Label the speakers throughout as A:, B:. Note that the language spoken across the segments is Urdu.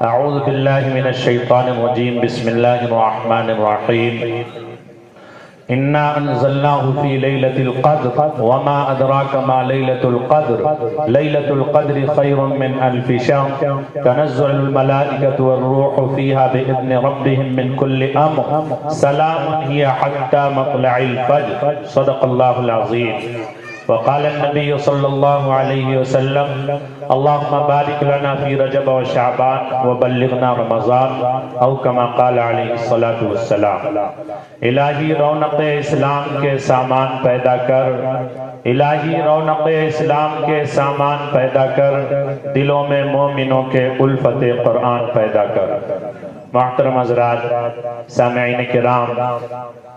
A: اعوذ باللہ من الشیطان الرجیم بسم اللہ الرحمن الرحیم انا انزلناه في ليلة القدر وما ادراك ما ليلة القدر ليلة القدر خير من الف شهر تنزل الملائكة والروح فيها بإذن ربهم من كل امر سلام هي حتى مطلع الفجر صدق الله العظيم. وقال النبي صلى الله عليه وسلم اللهم بارك لنا في رجب وشعبان وبلغنا رمضان او كما قال عليه الصلاة والسلام. الہی رونق اسلام کے سامان پیدا کر، الہی رونق اسلام کے سامان پیدا کر، دلوں میں مومنوں کے الفت قرآن پیدا کر. محترم حضرات، سامعین کرام،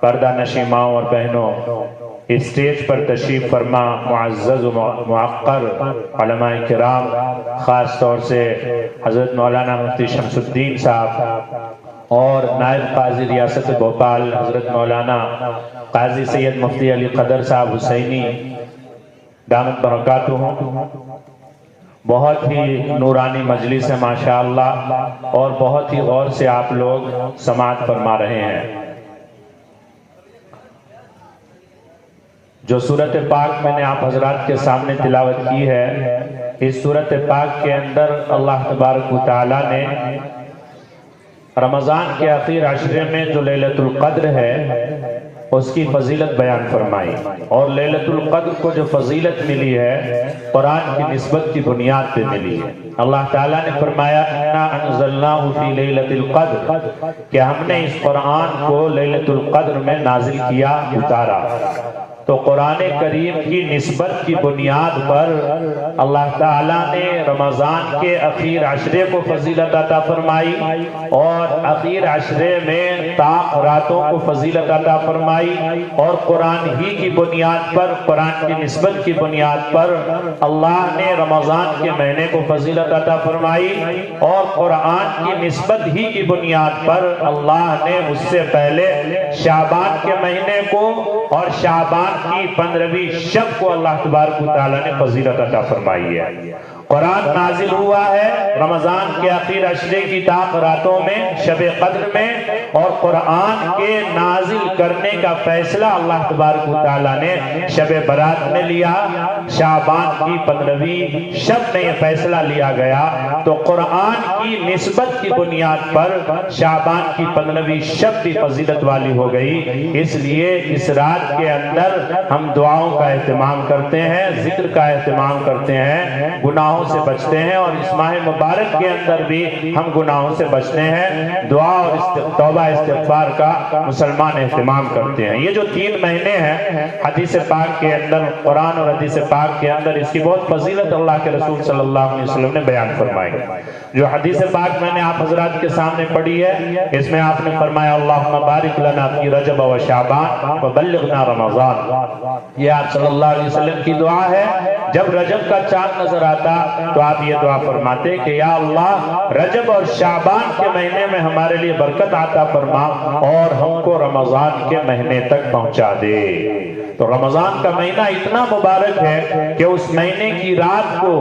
A: پردہ نشین ماؤں اور بہنوں، اسٹیج پر تشریف فرما معزز و معقر علماء کرام، خاص طور سے حضرت مولانا مفتی شمس الدین صاحب اور نائب قاضی ریاست بھوپال حضرت مولانا قاضی سید مفتی علی قدر صاحب حسینی دامت برکاتہم. بہت ہی نورانی مجلس ہے ماشاءاللہ، اور بہت ہی غور سے آپ لوگ سماعت فرما رہے ہیں. جو سورت پاک میں نے آپ حضرات کے سامنے تلاوت کی ہے، اس سورت پاک کے اندر اللہ تبارک و تعالی نے رمضان کے آخر عشرے میں جو لیلۃ القدر ہے اس کی فضیلت بیان فرمائی، اور لیلۃ القدر کو جو فضیلت ملی ہے قرآن کی نسبت کی بنیاد پہ ملی ہے. اللہ تعالیٰ نے فرمایا انا انزلناہ فی لیلۃ القدر، کہ ہم نے اس قرآن کو لیلۃ القدر میں نازل کیا، اتارا. تو قرآن کریم کی نسبت کی بنیاد پر اللہ تعالیٰ نے رمضان کے اخیر عشرے کو فضیلت عطا فرمائی، اور اخیر عشرے میں طاق راتوں کو فضیلت عطا فرمائی، اور قرآن ہی کی بنیاد پر، قرآن کی نسبت کی بنیاد پر اللہ نے رمضان کے مہینے کو فضیلت عطا فرمائی، اور قرآن کی نسبت ہی کی بنیاد پر اللہ نے اس سے پہلے شعبان کے مہینے کو اور شعبان کی 15ویں شب کو اللہ تبارک و تعالیٰ نے فضیلت عطا فرمائی ہے. قرآن نازل ہوا ہے رمضان کے آخر عشرے کی طاق راتوں میں، شب قدر میں، اور قرآن کے نازل کرنے کا فیصلہ اللہ تبارک و تعالیٰ نے شب برات میں لیا. شعبان کی 15ویں شب میں یہ فیصلہ لیا گیا. تو قرآن کی نسبت کی بنیاد پر شعبان کی 15ویں شب بھی فضیلت والی ہو گئی. اس لیے اس رات کے اندر ہم دعاؤں کا اہتمام کرتے ہیں، ذکر کا اہتمام کرتے ہیں، گناہوں سے بچتے ہیں، اور اس ماہ مبارک کے اندر بھی ہم گناہوں سے بچتے ہیں. دعا اور توبہ استغفار کا مسلمان اہتمام کرتے ہیں. یہ جو 3 مہینے ہیں حدیث پاک کے اندر، قرآن اور حدیث پاک کے اندر اس کی بہت فضیلت اللہ کے رسول صلی اللہ علیہ وسلم نے بیان فرمائی. جو حدیث پاک میں نے آپ حضرات کے سامنے پڑھی ہے، اس میں آپ نے فرمایا اللہم بارک لنا فی رجب و شعبان وبلغنا رمضان. یہ آپ صلی اللہ علیہ وسلم کی دعا ہے. جب رجب کا چاند نظر آتا تو آپ یہ دعا فرماتے کہ یا اللہ رجب اور شعبان کے مہینے میں ہمارے لیے برکت عطا فرما، اور ہم کو رمضان کے مہینے تک پہنچا دے. تو رمضان کا مہینہ اتنا مبارک ہے کہ اس مہینے کی رات کو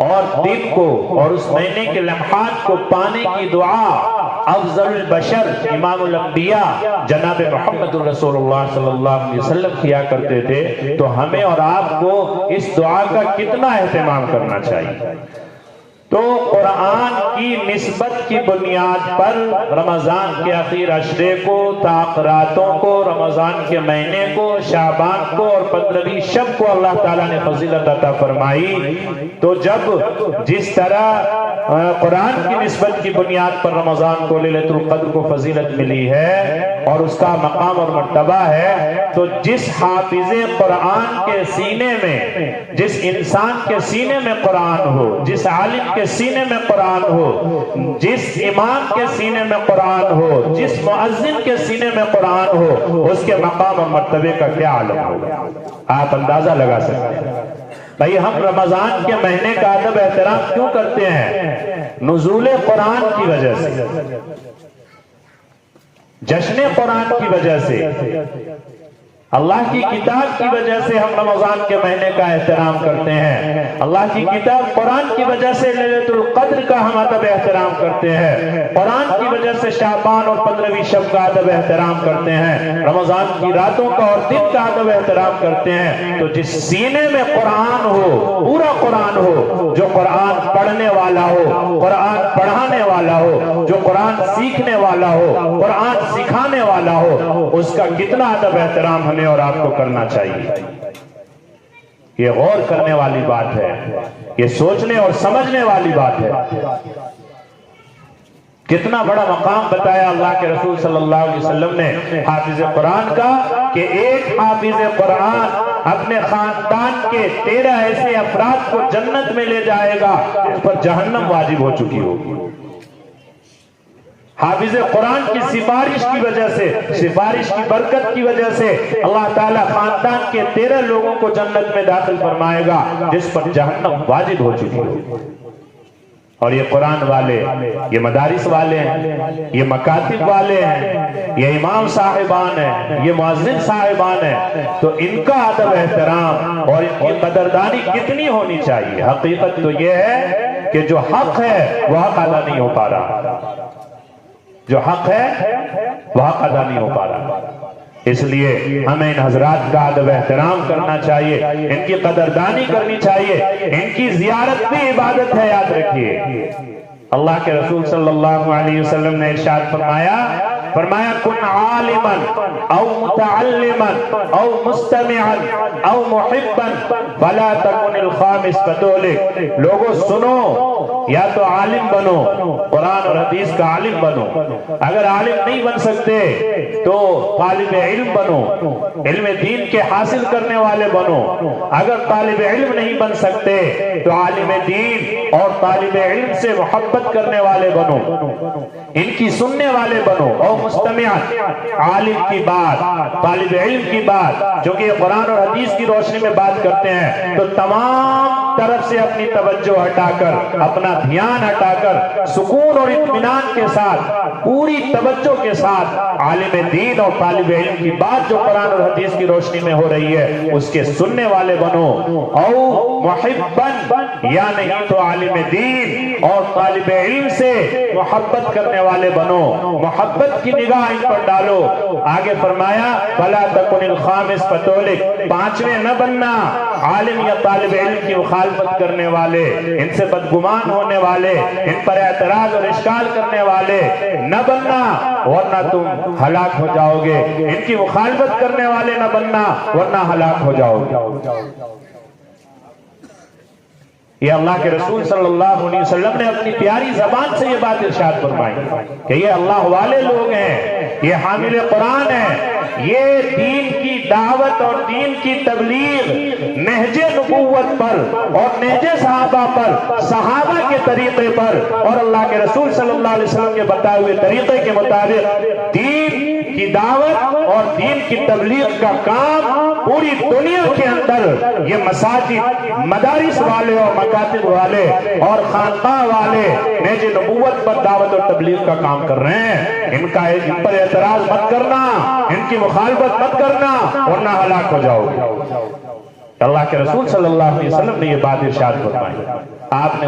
A: اور دن کو اور اس مہینے کے لمحات کو پانے کی دعا افضل البشر امام الانبیاء جناب محمد رسول اللہ صلی اللہ علیہ وسلم کیا کرتے تھے. تو ہمیں اور آپ کو اس دعا کا کتنا اہتمام کرنا چاہیے. تو قرآن کی نسبت کی بنیاد پر رمضان کے آخر عشرے کو، طاق راتوں کو، رمضان کے مہینے کو، شعبان کو اور 15ویں شب کو اللہ تعالیٰ نے فضیلت عطا فرمائی. تو جب جس طرح قرآن کی نسبت کی بنیاد پر رمضان کو لیلۃ القدر کو فضیلت ملی ہے اور اس کا مقام اور مرتبہ ہے، تو جس حافظ قرآن کے سینے میں، جس انسان کے سینے میں قرآن ہو، جس عالم کے سینے میں قرآن ہو، جس امام کے سینے میں قرآن ہو، جس مؤذن کے سینے میں قرآن ہو، اس کے مقام اور مرتبے کا کیا عالم ہوگا. آپ اندازہ لگا سکتے ہیں. بھئی ہم رمضان کے مہینے کا ادب احترام کیوں کرتے ہیں؟ نزول قرآن کی وجہ سے، جشن قرآن کی وجہ سے. اللہ کی کتاب کی وجہ سے ہم رمضان کے مہینے کا احترام کرتے ہیں، اللہ کی کتاب قرآن کی وجہ سے لیلۃ القدر کا ہم ادب احترام کرتے ہیں، قرآن کی وجہ سے شعبان اور 15ویں شب کا ادب احترام کرتے ہیں، رمضان کی راتوں کا اور دن کا ادب احترام کرتے ہیں۔ تو جس سینے میں قرآن ہو، پورا قرآن ہو، جو قرآن پڑھنے والا ہو، قرآن پڑھانے والا ہو، جو قرآن سیکھنے والا ہو، قرآن سکھانے والا ہو، اس کا کتنا ادب احترام ہمیں اور آپ کو کرنا چاہیے۔ یہ غور کرنے والی بات ہے، یہ سوچنے اور سمجھنے والی بات ہے۔ کتنا بڑا مقام بتایا اللہ کے رسول صلی اللہ علیہ وسلم نے حافظ قرآن کا، کہ ایک حافظ قرآن اپنے خاندان کے 13 ایسے افراد کو جنت میں لے جائے گا جس پر جہنم واجب ہو چکی ہوگی۔ حافظ قرآن کی سفارش کی وجہ سے، سفارش کی برکت کی وجہ سے اللہ تعالیٰ خاندان کے 13 لوگوں کو جنت میں داخل فرمائے گا جس پر جہنم واجب ہو چکی ہے۔ اور یہ قرآن والے، یہ مدارس والے ہیں، یہ مکاتب والے ہیں، یہ امام صاحبان ہیں، یہ مؤذن صاحبان ہیں، تو ان کا ادب احترام اور ان کی قدردانی کتنی ہونی چاہیے۔ حقیقت تو یہ ہے کہ جو حق ہے وہ حق ادا نہیں ہو پا رہا، جو حق ہے وہ حق ادا نہیں ہو پا رہا۔ اس لیے ہمیں ان حضرات کا ادب احترام کرنا چاہیے، ان کی قدردانی کرنی چاہیے، ان کی زیارت بھی عبادت ہے، یاد رکھیے۔ اللہ کے رسول صلی اللہ علیہ وسلم نے ارشاد فرمایا کن عالما او متعلما او مستمعا او محبا فلا تکن الخامس فتولک۔ لوگوں سنو، یا تو عالم بنو، قرآن اور حدیث کا عالم بنو، اگر عالم نہیں بن سکتے تو طالب علم بنو، علم دین کے حاصل کرنے والے بنو، اگر طالب علم نہیں بن سکتے تو عالم دین اور طالب علم سے محبت کرنے والے بنو، ان کی سننے والے بنو۔ او مستمع، عالم کی بات، طالب علم کی بات، جو کہ قرآن اور حدیث کی روشنی میں بات کرتے ہیں، تو تمام طرف سے اپنی توجہ ہٹا کر، اپنا دھیان ہٹا کر، سکون اور اطمینان کے ساتھ، پوری توجہ کے ساتھ عالم دین اور طالب علم کی بات جو قرآن اور حدیث کی روشنی میں ہو رہی ہے اس کے سننے والے بنو۔ او محبن، یا نہیں تو عالم دین اور طالب علم سے محبت کرنے والے بنو، محبت کی نگاہ ان پر ڈالو۔ آگے فرمایا فلا تکن الخامس فتولک، پانچویں نہ بننا، عالم یا طالب علم کی مخالفت کرنے والے، ان سے بدگمان ہونے والے، ان پر اعتراض اور اشکال کرنے والے نہ بننا، ورنہ تم ہلاک ہو جاؤ گے۔ ان کی مخالفت کرنے والے نہ بننا ورنہ ہلاک ہو جاؤ گے۔ یہ اللہ کے رسول صلی اللہ علیہ وسلم نے اپنی پیاری زبان سے یہ بات ارشاد فرمائی کہ یہ اللہ والے لوگ ہیں، یہ حامل قرآن ہیں، یہ دین کی دعوت اور دین کی تبلیغ نہج نبوت پر اور نہج صحابہ پر، صحابہ کے طریقے پر اور اللہ کے رسول صلی اللہ علیہ وسلم کے بتائے ہوئے طریقے کے مطابق دین کی دعوت اور دین کی تبلیغ کا کام پوری دنیا کے اندر یہ مساجد، مدارس والے اور مکاتب والے اور خانقاہ والے نہج نبوت پر دعوت اور تبلیغ کا کام کر رہے ہیں۔ ان پر اعتراض مت کرنا، ان کی مخالفت مت کرنا ورنہ ہلاک ہو جاؤ گے۔ اللہ کے رسول صلی اللہ علیہ وسلم نے یہ بات ارشاد فرمائی۔ آپ نے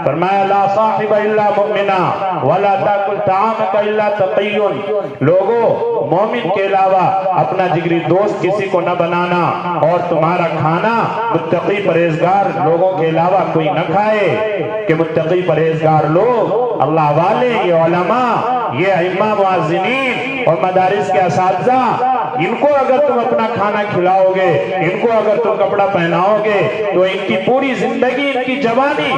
A: فرمایا لا صاحب الا مؤمنا ولا تاکل طعامک الا تقی، لوگوں مومن کے علاوہ اپنا جگری دوست کسی کو نہ بنانا اور تمہارا کھانا متقی پرہیزگار لوگوں کے علاوہ کوئی نہ کھائے، کہ متقی پرہیزگار لوگ، اللہ والے، یہ علماء، یہ ائمہ معززین اور مدارس کے اساتذہ، ان کو اگر تم اپنا کھانا کھلاؤ گے، ان کو اگر تم کپڑا پہناؤ گے تو ان کی پوری زندگی، ان کی جوانی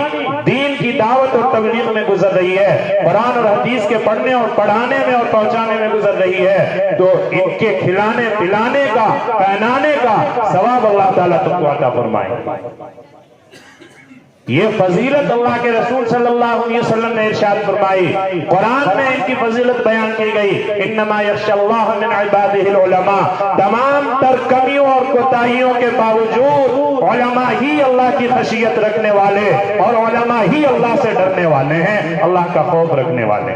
A: دین کی دعوت اور تبلیغ میں گزر رہی ہے، قرآن اور حدیث کے پڑھنے اور پڑھانے میں اور پہنچانے میں گزر رہی ہے، تو ان کے کھلانے پلانے کا، پہنانے کا ثواب اللہ تعالیٰ تم کو عطا فرمائے۔ یہ فضیلت اللہ کے رسول صلی اللہ علیہ وسلم نے ارشاد فرمائی، قرآن میں ان کی فضیلت بیان کی گئی، انما یخشی اللہ من عبادہ العلماء، تمام تر کمیوں اور کوتاہیوں کے باوجود علماء ہی اللہ کی خشیت رکھنے والے اور علماء ہی اللہ سے ڈرنے والے ہیں، اللہ کا خوف رکھنے والے۔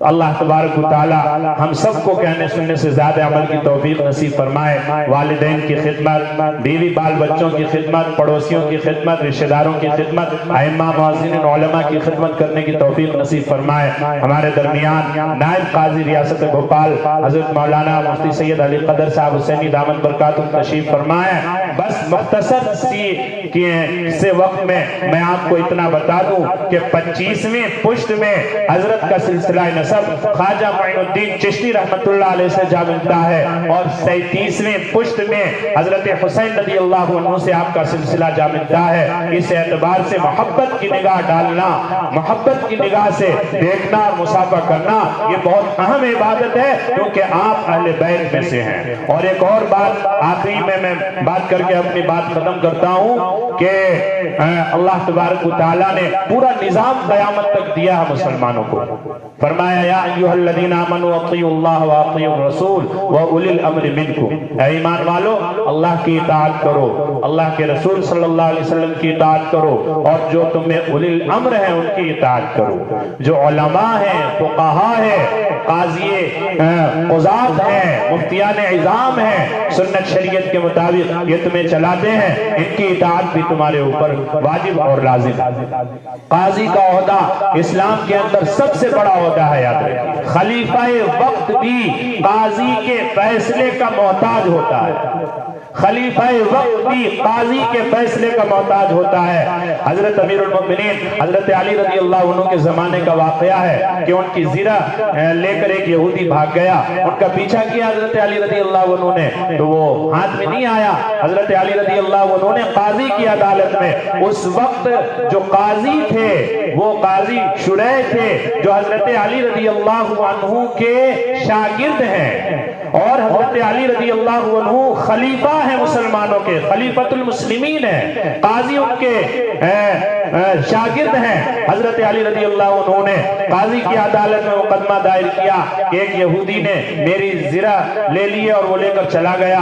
A: اللہ تبارک و تعالی ہم سب کو کہنے سننے سے زیادہ عمل کی توفیق نصیب فرمائے، والدین کی خدمت، بیوی بال بچوں کی خدمت، پڑوسیوں کی خدمت، رشتہ داروں کی خدمت، ائمہ معززین علماء کی خدمت کرنے کی توفیق نصیب فرمائے۔ ہمارے درمیان نائب قاضی ریاست بھوپال حضرت مولانا مفتی سید علی قدر صاحب حسینی دامت برکاتہ تشریف فرمائے۔ بس مختصر سے وقت میں آپ کو اتنا بتا دوں کہ 25ویں پشت میں حضرت کا سلسلہ نسب خواجہ معین الدین چشتی رحمت اللہ علیہ سے جا ملتا ہے، اور 37ویں پشت میں حضرت حسین رضی اللہ عنہ سے آپ کا سلسلہ جا ملتا ہے۔ اس اعتبار سے محبت کی نگاہ ڈالنا، محبت کی نگاہ سے دیکھنا اور مصافحہ کرنا یہ بہت اہم عبادت ہے، کیونکہ آپ اہل بیت میں سے ہیں۔ اور ایک اور بات آخری میں بات کر کے اپنی بات ختم کرتا ہوں کہ اللہ تبارک و تعالیٰ نے پورا نظام قیامت تک دیا ہے مسلمانوں کو۔ فرمایا یا ایھا الذین آمنوا اطیعوا اللہ واطیعوا الرسول واولی الامر منکم، اے ایمان والو اللہ کی اطاعت کرو، اللہ کے رسول صلی اللہ علیہ وسلم کی اطاعت کرو، اور جو تم میں اولی الامر ہیں ان کی اطاعت کرو۔ جو علماء ہیں، فقہاء ہیں، قاضی قضات ہیں، مفتیان عظام ہیں، سنت شریعت کے مطابق یہ تمہیں چلاتے ہیں، ان کی اطاعت بھی تمہارے اوپر واجب اور لازم ہے۔ قاضی کا عہدہ اسلام کے اندر سب سے بڑا عہدہ ہے، یاد رکھیے۔ خلیفہ وقت بھی قاضی کے فیصلے کا محتاج ہوتا ہے، خلیفہ وقت بھی قاضی کے فیصلے کا محتاج ہوتا ہے۔ حضرت امیر المؤمنین حضرت علی رضی اللہ عنہ کے زمانے کا واقعہ ہے کہ ان کی زرہ لے کر ایک یہودی بھاگ گیا، ان کا پیچھا کیا حضرت علی رضی اللہ عنہ نے، تو وہ ہاتھ میں نہیں آیا۔ حضرت علی رضی اللہ عنہ نے قاضی کی عدالت میں، اس وقت جو قاضی تھے وہ قاضی شریح تھے جو حضرت علی رضی اللہ عنہ کے شاگرد ہیں، اور حضرت علی رضی اللہ عنہ خلیفہ ہیں مسلمانوں کے، خلیفۃ المسلمین ہیں، قاضی ان کے شاگرد ہیں۔ حضرت علی رضی اللہ عنہ نے قاضی کی عدالت میں مقدمہ دائر کیا کہ ایک یہودی نے میری زرہ لے لی اور وہ لے کر چلا گیا۔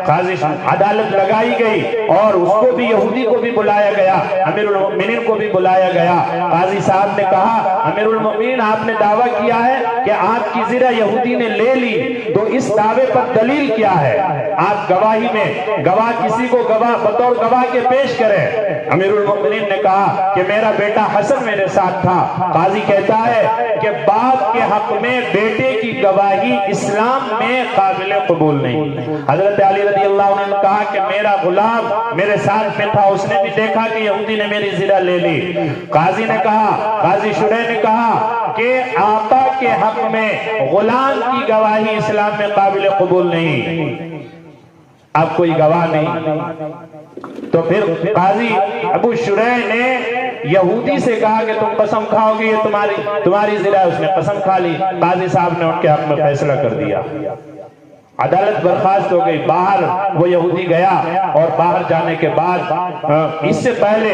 A: قاضی عدالت لگائی گئی اور اس کو بھی، یہودی کو بھی بلایا گیا، امیر المؤمنین کو بھی بلایا گیا۔ قاضی صاحب نے کہا امیر المؤمنین آپ نے دعویٰ کیا ہے کہ آپ کی زرہ یہودی نے لے لی، تو اس دعوے پر دلیل کیا ہے؟ آپ گواہی میں گواہ کسی کو بطور گواہ کے پیش کریں۔ امیر المؤمنین نے کہا کہ میرا بیٹا حسن میرے ساتھ تھا۔ قاضی کہتا ہے کہ باپ کے حق میں بیٹے کی گواہی اسلام میں قابل قبول نہیں۔ حضرت علی رضی اللہ عنہ نے کہا کہ میرا غلام میرے ساتھ میں تھا، اس نے بھی دیکھا کہ یہودی نے میری زرہ لے لی۔ قاضی نے کہا، قاضی شریح نے کہا کہ آقا کے حق میں غلام کی گواہی اسلام میں قابل قبول نہیں، اب کوئی گواہ نہیں۔ تو پھر قاضی ابو شریح نے یہودی سے کہا کہ تم قسم کھاؤ گے یہ تمہاری زرہ ہے، اس نے قسم کھا لی۔ قاضی صاحب نے ان کے حق میں فیصلہ کر دیا، عدالت برخاست ہو گئی۔ باہر وہ یہودی گیا، اور باہر جانے کے بعد اس سے پہلے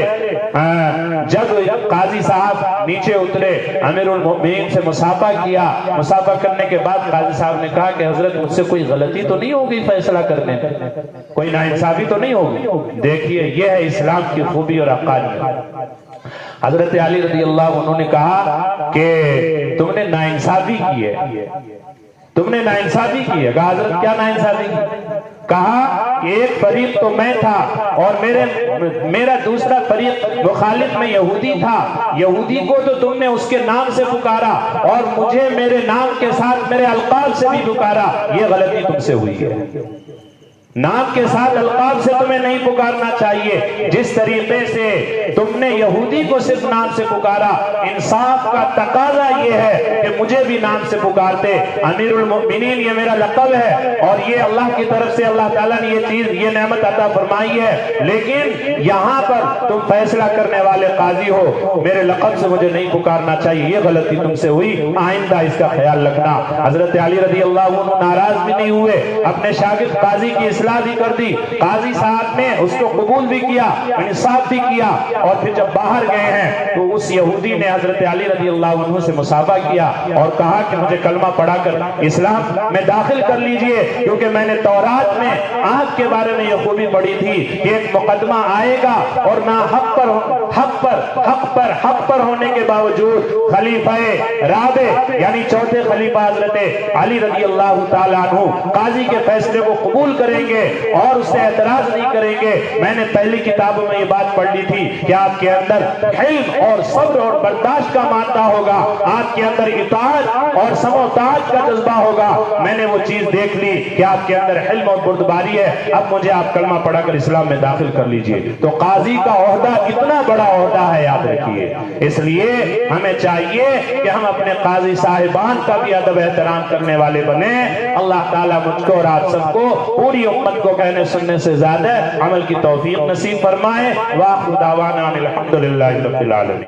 A: جب قاضی صاحب نیچے اترے، امیر المؤمنین سے مصافحہ کیا۔ مصافحہ کرنے کے بعد قاضی صاحب نے کہا کہ حضرت مجھ سے کوئی غلطی تو نہیں ہوگی فیصلہ کرنے میں، کوئی ناانصافی تو نہیں ہوگی؟ دیکھیے یہ ہے اسلام کی خوبی اور حقانیت۔ حضرت علی رضی اللہ عنہ نے کہا کہ تم نے ناانصافی کی ہے، تم نے ناانصافی کی ہے۔ کہا حضرت کیا ناانصافی کی؟ کہا کہ ایک فریق تو میں تھا اور میرا دوسرا فریق مخالف میں یہودی تھا، یہودی کو تو تم نے اس کے نام سے پکارا اور مجھے میرے نام کے ساتھ میرے القاب سے بھی پکارا، یہ غلطی تم سے ہوئی ہے۔ نام کے ساتھ القاب سے تمہیں نہیں پکارنا چاہیے، جس طریقے سے تم نے یہودی کو صرف نام سے پکارا، انصاف کا تقاضا یہ ہے کہ مجھے بھی نام سے پکارتے۔ امیر المؤمنین یہ میرا لقب ہے، اور یہ اللہ کی طرف سے اللہ تعالیٰ نے یہ نعمت عطا فرمائی ہے، لیکن یہاں پر تم فیصلہ کرنے والے قاضی ہو، میرے لقب سے مجھے نہیں پکارنا چاہیے، یہ غلطی تم سے ہوئی، آئندہ اس کا خیال رکھنا۔ حضرت علی رضی اللہ عنہ ناراض بھی نہیں ہوئے، اپنے شاگرد قاضی کی اصلاح بھی کر دی، قاضی صاحب نے اس کو قبول بھی کیا، انصاف بھی کیا، اور پھر جب باہر گئے ہیں تو اس یہودی نے حضرت علی رضی اللہ عنہ سے مصافحہ کیا اور کہا کہ مجھے کلمہ پڑھا کر اسلام میں داخل کر لیجئے، کیونکہ میں نے تورات میں آگ کے بارے میں یہ خوبی پڑھی تھی کہ ایک مقدمہ آئے گا اور ناحق پر حق پر ہونے کے باوجود خلیفہ رابع یعنی چوتھے خلیفہ حضرت علی رضی اللہ تعالیٰ عنہ قاضی کے فیصلے کو قبول کریں گے اور اس سے اعتراض نہیں کریں گے۔ میں نے پہلی کتابوں میں یہ بات پڑھ لی تھی کہ آپ کے اندر حلم اور صبر اور برداشت کا مادہ ہوگا، آپ کے اندر اطاعت اور سمع و طاعت کا جذبہ ہوگا۔ میں نے وہ چیز دیکھ لی کہ آپ کے اندر حلم اور بردباری ہے، اب مجھے آپ کلمہ پڑھا کر اسلام میں داخل کر لیجئے۔ تو قاضی کا عہدہ کتنا بڑا عہدہ ہے یاد رکھیے، اس لیے ہمیں چاہیے کہ ہم اپنے قاضی صاحبان کا بھی ادب احترام کرنے والے بنیں۔ اللہ تعالیٰ مجھ کو اور آپ سب کو پوری امت کو کہنے سننے سے زیادہ عمل کی توفیق نصیب فرمائے۔ وآخر دعوانا الحمدللہ رب العالمین۔